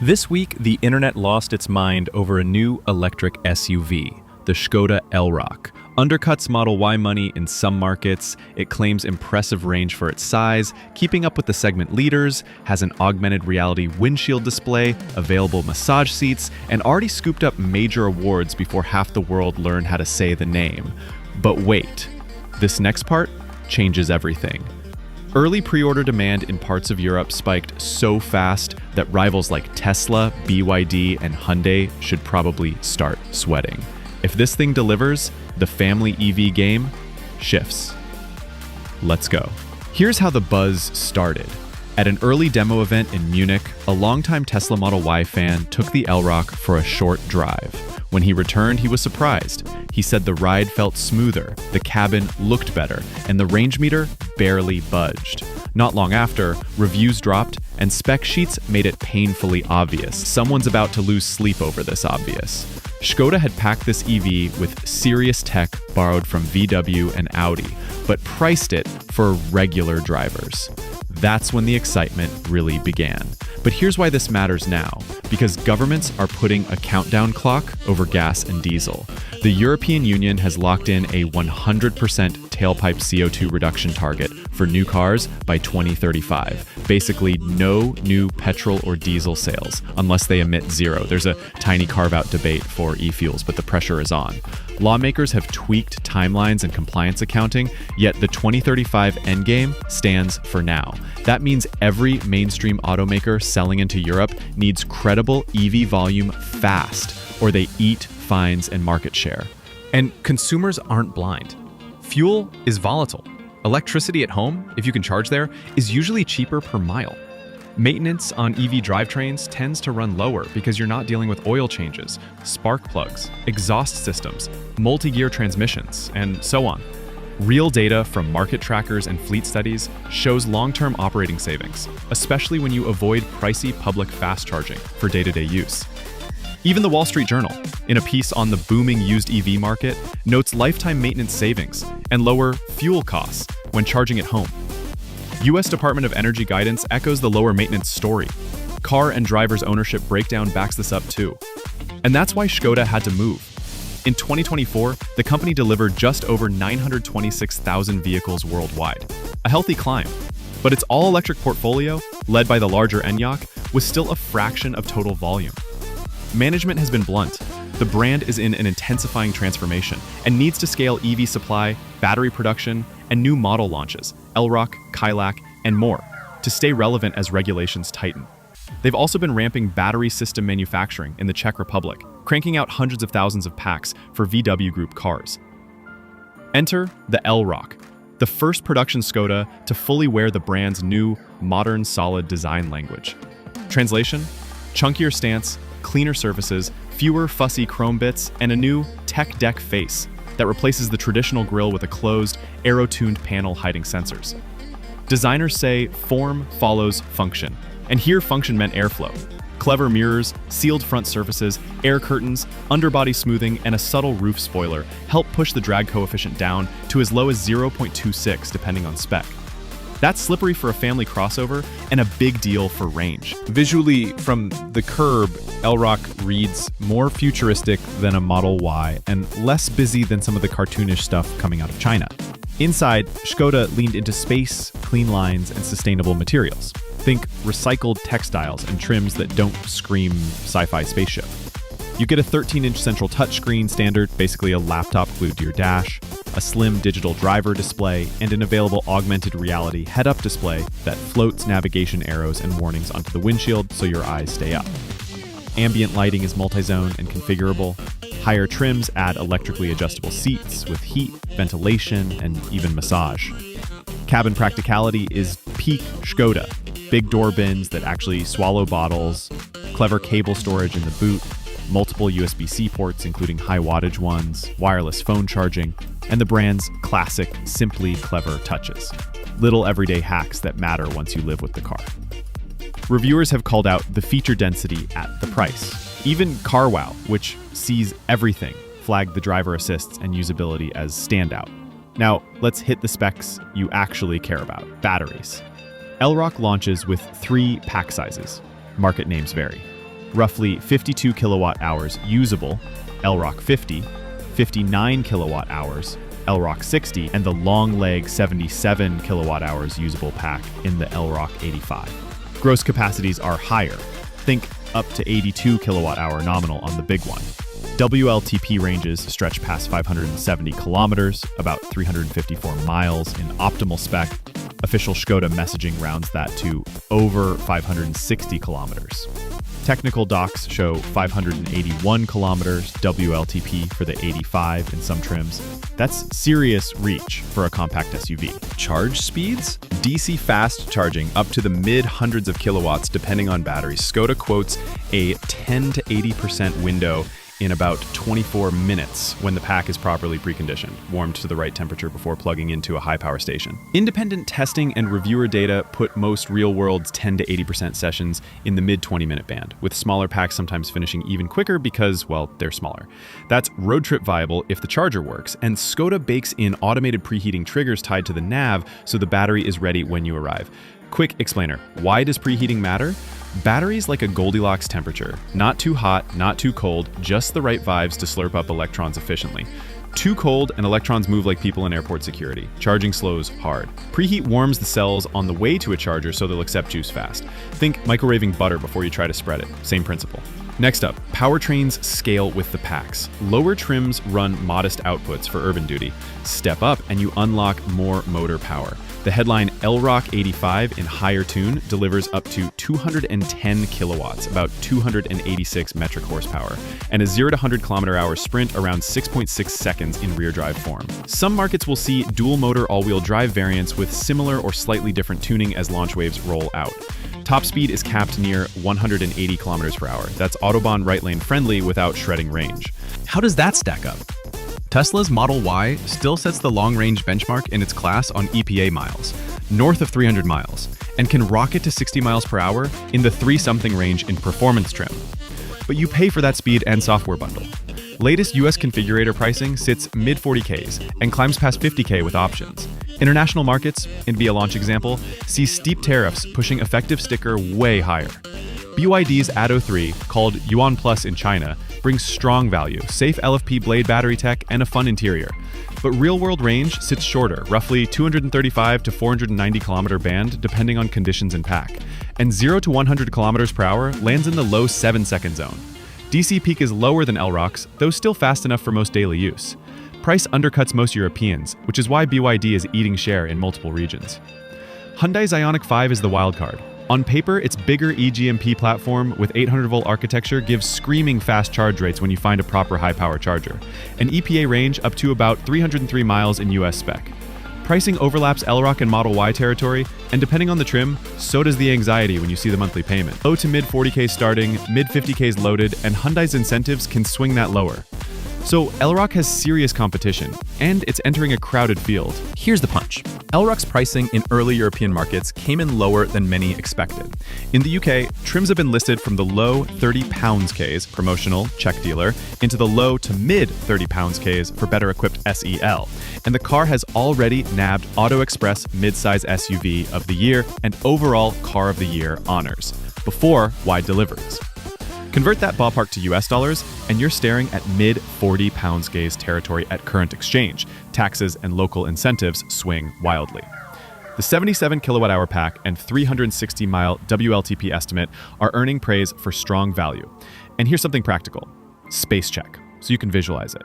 This week, the internet lost its mind over a new electric SUV, the Škoda Elroq. Undercuts Model Y money in some markets. It claims impressive range for its size, keeping up with the segment leaders, has an augmented reality windshield display, available massage seats, and already scooped up major awards before half the world learned how to say the name. But wait, this next part changes everything. Early pre-order demand in parts of Europe spiked so fast that rivals like Tesla, BYD, and Hyundai should probably start sweating. If this thing delivers, the family EV game shifts. Let's go. Here's how the buzz started. At an early demo event in Munich, a longtime Tesla Model Y fan took the Elroq for a short drive. When he returned, he was surprised. He said the ride felt smoother, the cabin looked better, and the range meter barely budged. Not long after, reviews dropped, and spec sheets made it painfully obvious. Someone's about to lose sleep over this obvious. Škoda had packed this EV with serious tech borrowed from VW and Audi, but priced it for regular drivers. That's when the excitement really began. But here's why this matters now. Because governments are putting a countdown clock over gas and diesel. The European Union has locked in a 100% tailpipe CO2 reduction target for new cars by 2035. Basically, no new petrol or diesel sales unless they emit zero. There's a tiny carve-out debate for e-fuels, but the pressure is on. Lawmakers have tweaked timelines and compliance accounting, yet the 2035 endgame stands for now. That means every mainstream automaker selling into Europe needs credible EV volume fast, or they eat fines and market share. And consumers aren't blind. Fuel is volatile. Electricity at home, if you can charge there, is usually cheaper per mile. Maintenance on EV drivetrains tends to run lower because you're not dealing with oil changes, spark plugs, exhaust systems, multi-gear transmissions, and so on. Real data from market trackers and fleet studies shows long-term operating savings, especially when you avoid pricey public fast charging for day-to-day use. Even the Wall Street Journal, in a piece on the booming used EV market, notes lifetime maintenance savings and lower fuel costs when charging at home. U.S. Department of Energy guidance echoes the lower maintenance story. Car and driver's ownership breakdown backs this up too. And that's why Škoda had to move. In 2024, the company delivered just over 926,000 vehicles worldwide. A healthy climb. But its all-electric portfolio, led by the larger Ioniq, was still a fraction of total volume. Management has been blunt. The brand is in an intensifying transformation and needs to scale EV supply, battery production, and new model launches, Elroq, Kylac, and more, to stay relevant as regulations tighten. They've also been ramping battery system manufacturing in the Czech Republic, cranking out hundreds of thousands of packs for VW Group cars. Enter the Elroq, the first production Škoda to fully wear the brand's new, modern, solid design language. Translation? Chunkier stance, cleaner surfaces, fewer fussy chrome bits, and a new tech deck face that replaces the traditional grille with a closed, aero-tuned panel hiding sensors. Designers say form follows function, and here function meant airflow. Clever mirrors, sealed front surfaces, air curtains, underbody smoothing, and a subtle roof spoiler help push the drag coefficient down to as low as 0.26 depending on spec. That's slippery for a family crossover and a big deal for range. Visually, from the curb, Elroq reads more futuristic than a Model Y and less busy than some of the cartoonish stuff coming out of China. Inside, Škoda leaned into space, clean lines, and sustainable materials. Think recycled textiles and trims that don't scream sci-fi spaceship. You get a 13-inch central touchscreen standard, basically a laptop glued to your dash, a slim digital driver display, and an available augmented reality head-up display that floats navigation arrows and warnings onto the windshield so your eyes stay up. Ambient lighting is multi-zone and configurable. Higher trims add electrically adjustable seats with heat, ventilation, and even massage. Cabin practicality is peak Škoda. Big door bins that actually swallow bottles, clever cable storage in the boot, multiple USB-C ports including high wattage ones, wireless phone charging, and the brand's classic, simply clever touches. Little everyday hacks that matter once you live with the car. Reviewers have called out the feature density at the price. Even CarWow, which sees everything, flagged the driver assists and usability as standout. Now, let's hit the specs you actually care about, batteries. Elroq launches with 3 pack sizes. Market names vary. roughly 52 kilowatt hours usable, Elroq 50, 59 kilowatt hours, Elroq 60, and the long leg 77 kilowatt hours usable pack in the Elroq 85. Gross capacities are higher. Think up to 82 kilowatt hour nominal on the big one. WLTP ranges stretch past 570 kilometers, about 354 miles in optimal spec. Official Škoda messaging rounds that to over 560 kilometers. Technical docs show 581 kilometers WLTP for the 85 in some trims. That's serious reach for a compact SUV. Charge speeds? DC fast charging up to the mid-hundreds of kilowatts depending on batteries. Škoda quotes a 10 to 80% window in about 24 minutes when the pack is properly preconditioned, warmed to the right temperature before plugging into a high-power station. Independent testing and reviewer data put most real-world 10 to 80% sessions in the mid-20-minute band, with smaller packs sometimes finishing even quicker because, well, they're smaller. That's road trip viable if the charger works, and Škoda bakes in automated preheating triggers tied to the nav so the battery is ready when you arrive. Quick explainer, why does preheating matter? Batteries like a Goldilocks temperature. Not too hot, not too cold, just the right vibes to slurp up electrons efficiently. Too cold and electrons move like people in airport security. Charging slows hard. Preheat warms the cells on the way to a charger so they'll accept juice fast. Think microwaving butter before you try to spread it. Same principle. Next up, powertrains scale with the packs. Lower trims run modest outputs for urban duty. Step up and you unlock more motor power. The headline Elroq 85 in higher tune delivers up to 210 kilowatts, about 286 metric horsepower, and a 0 to 100 km/h sprint around 6.6 seconds in rear drive form. Some markets will see dual motor all-wheel drive variants with similar or slightly different tuning as launch waves roll out. Top speed is capped near 180 km/h. That's Autobahn right lane friendly without shredding range. How does that stack up? Tesla's Model Y still sets the long-range benchmark in its class on EPA miles, north of 300 miles, and can rocket to 60 miles per hour in the 3-something range in performance trim. But you pay for that speed and software bundle. Latest US configurator pricing sits mid-40Ks and climbs past 50K with options. International markets, in via launch example, see steep tariffs pushing effective sticker way higher. BYD's Atto 3, called Yuan Plus in China, brings strong value, safe LFP blade battery tech, and a fun interior. But real-world range sits shorter, roughly 235 to 490 km band depending on conditions and pack, and 0 to 100 km/h lands in the low 7-second zone. DC peak is lower than Elroq's, though still fast enough for most daily use. Price undercuts most Europeans, which is why BYD is eating share in multiple regions. Hyundai's Ioniq 5 is the wildcard. On paper, its bigger eGMP platform with 800-volt architecture gives screaming fast charge rates when you find a proper high-power charger, an EPA range up to about 303 miles in US spec. Pricing overlaps Elroq and Model Y territory, and depending on the trim, so does the anxiety when you see the monthly payment. Low to mid 40K starting, mid 50Ks loaded, and Hyundai's incentives can swing that lower. So Elroq has serious competition, and it's entering a crowded field. Here's the punch. Elroq's pricing in early European markets came in lower than many expected. In the UK, trims have been listed from the low £30Ks, promotional, check dealer, into the low to mid £30Ks for better equipped SEL. And the car has already nabbed Auto Express midsize SUV of the year and overall car of the year honors, before wide deliveries. Convert that ballpark to US dollars, and you're staring at mid £40Ks territory at current exchange. Taxes and local incentives swing wildly. The 77 kilowatt-hour pack and 360-mile WLTP estimate are earning praise for strong value. And here's something practical. Space check, so you can visualize it.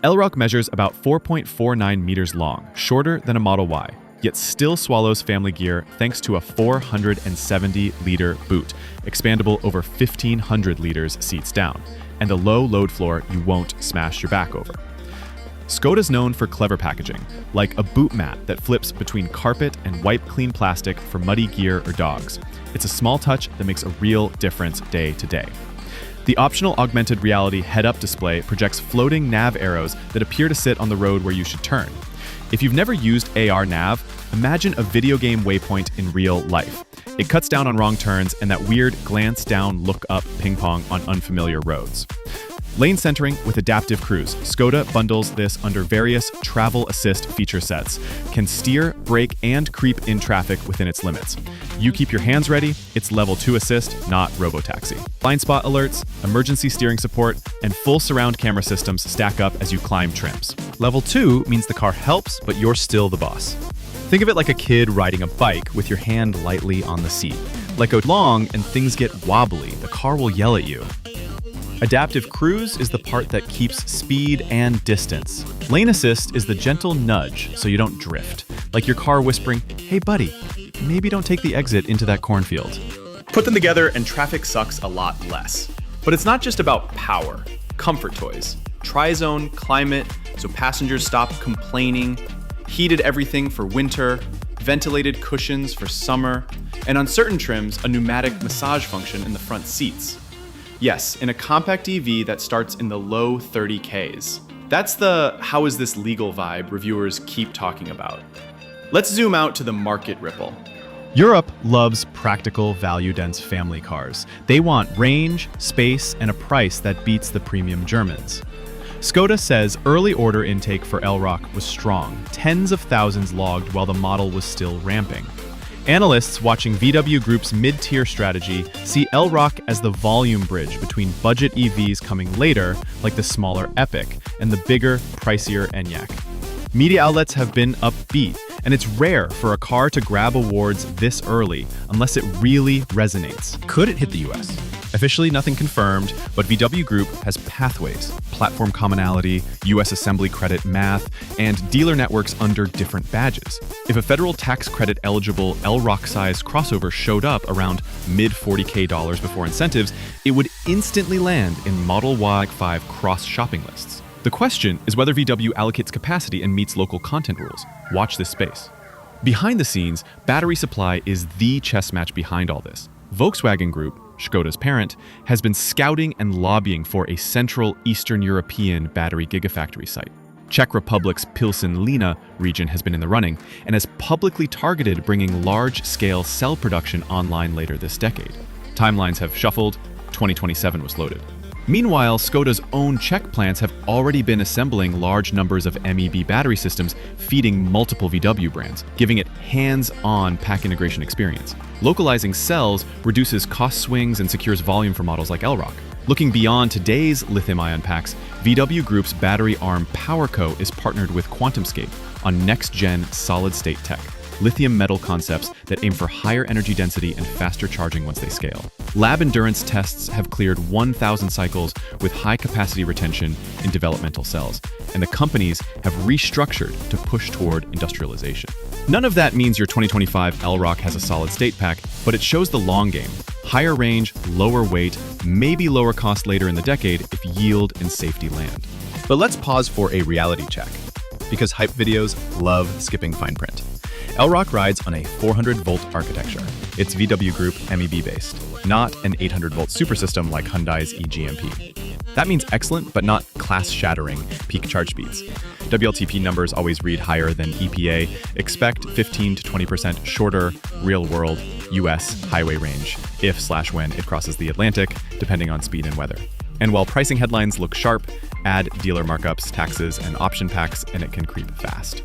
Elroq measures about 4.49 meters long, shorter than a Model Y, yet still swallows family gear thanks to a 470-liter boot, expandable over 1,500 liters seats down, and a low load floor you won't smash your back over. Škoda's known for clever packaging, like a boot mat that flips between carpet and wipe-clean plastic for muddy gear or dogs. It's a small touch that makes a real difference day to day. The optional augmented reality head-up display projects floating nav arrows that appear to sit on the road where you should turn. If you've never used AR nav, imagine a video game waypoint in real life. It cuts down on wrong turns and that weird glance down, look up ping pong on unfamiliar roads. Lane centering with adaptive cruise. Škoda bundles this under various travel assist feature sets. Can steer, brake, and creep in traffic within its limits. You keep your hands ready, it's level 2 assist, not robotaxi. Blind spot alerts, emergency steering support, and full surround camera systems stack up as you climb trims. Level 2 means the car helps, but you're still the boss. Think of it like a kid riding a bike with your hand lightly on the seat. Let go long and things get wobbly, the car will yell at you. Adaptive cruise is the part that keeps speed and distance. Lane assist is the gentle nudge so you don't drift, like your car whispering, "Hey buddy, maybe don't take the exit into that cornfield." Put them together and traffic sucks a lot less. But it's not just about power. Comfort toys. Tri-zone, climate, so passengers stop complaining. Heated everything for winter. Ventilated cushions for summer. And on certain trims, a pneumatic massage function in the front seats. Yes, in a compact EV that starts in the low 30Ks. That's the "how is this legal" vibe reviewers keep talking about. Let's zoom out to the market ripple. Europe loves practical, value-dense family cars. They want range, space, and a price that beats the premium Germans. Škoda says early order intake for Elroq was strong, tens of thousands logged while the model was still ramping. Analysts watching VW Group's mid-tier strategy see Elroq as the volume bridge between budget EVs coming later, like the smaller Epiq, and the bigger, pricier Enyaq. Media outlets have been upbeat, and it's rare for a car to grab awards this early unless it really resonates. Could it hit the US? Officially nothing confirmed, but VW Group has pathways, platform commonality, US assembly credit math, and dealer networks under different badges. If a federal tax credit eligible Elroq-sized crossover showed up around mid-40K dollars before incentives, it would instantly land in Model Y 5 cross-shopping lists. The question is whether VW allocates capacity and meets local content rules. Watch this space. Behind the scenes, battery supply is the chess match behind all this. Volkswagen Group, Škoda's parent, has been scouting and lobbying for a central Eastern European battery gigafactory site. Czech Republic's Pilsen-Lína region has been in the running and has publicly targeted bringing large-scale cell production online later this decade. Timelines have shuffled, 2027 was loaded. Meanwhile, Škoda's own Czech plants have already been assembling large numbers of MEB battery systems, feeding multiple VW brands, giving it hands-on pack integration experience. Localizing cells reduces cost swings and secures volume for models like Elroq. Looking beyond today's lithium-ion packs, VW Group's battery arm PowerCo is partnered with QuantumScape on next-gen solid-state tech, lithium metal concepts that aim for higher energy density and faster charging once they scale. Lab endurance tests have cleared 1,000 cycles with high capacity retention in developmental cells, and the companies have restructured to push toward industrialization. None of that means your 2025 Elroq has a solid-state pack, but it shows the long game. Higher range, lower weight, maybe lower cost later in the decade if yield and safety land. But let's pause for a reality check, because hype videos love skipping fine print. Elroq rides on a 400-volt architecture. It's VW Group MEB based, not an 800-volt super system like Hyundai's eGMP. That means excellent, but not class-shattering peak charge speeds. WLTP numbers always read higher than EPA. Expect 15 to 20% shorter real-world US highway range if/when it crosses the Atlantic, depending on speed and weather. And while pricing headlines look sharp, add dealer markups, taxes, and option packs, and it can creep fast.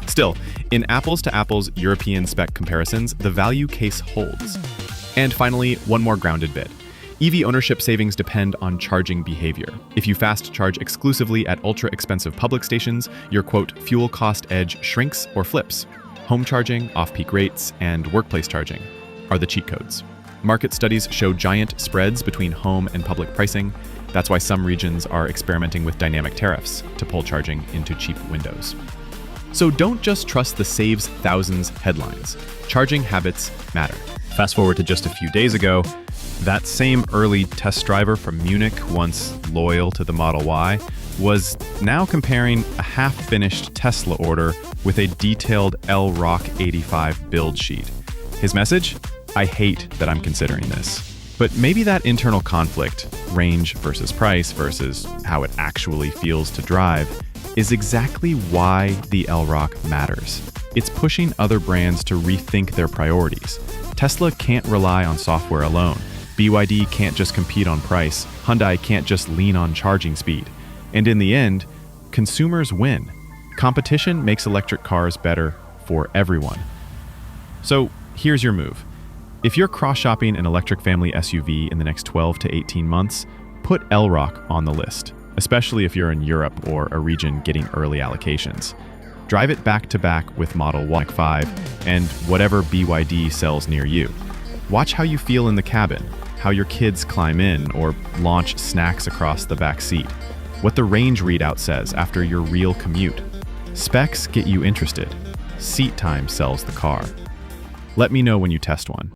Still, in apples-to-apples European spec comparisons, the value case holds. And finally, one more grounded bit. EV ownership savings depend on charging behavior. If you fast charge exclusively at ultra-expensive public stations, your quote, fuel cost edge shrinks or flips. Home charging, off-peak rates, and workplace charging are the cheat codes. Market studies show giant spreads between home and public pricing. That's why some regions are experimenting with dynamic tariffs to pull charging into cheap windows. So don't just trust the saves thousands headlines. Charging habits matter. Fast forward to just a few days ago, that same early test driver from Munich, once loyal to the Model Y, was now comparing a half-finished Tesla order with a detailed Elroq 85 build sheet. His message? I hate that I'm considering this. But maybe that internal conflict, range versus price versus how it actually feels to drive, is exactly why the Elroq matters. It's pushing other brands to rethink their priorities. Tesla can't rely on software alone. BYD can't just compete on price. Hyundai can't just lean on charging speed. And in the end, consumers win. Competition makes electric cars better for everyone. So here's your move. If you're cross-shopping an electric family SUV in the next 12 to 18 months, put Elroq on the list, especially if you're in Europe or a region getting early allocations. Drive it back-to-back with Model Y 5 and whatever BYD sells near you. Watch how you feel in the cabin, how your kids climb in or launch snacks across the back seat, what the range readout says after your real commute. Specs get you interested. Seat time sells the car. Let me know when you test one.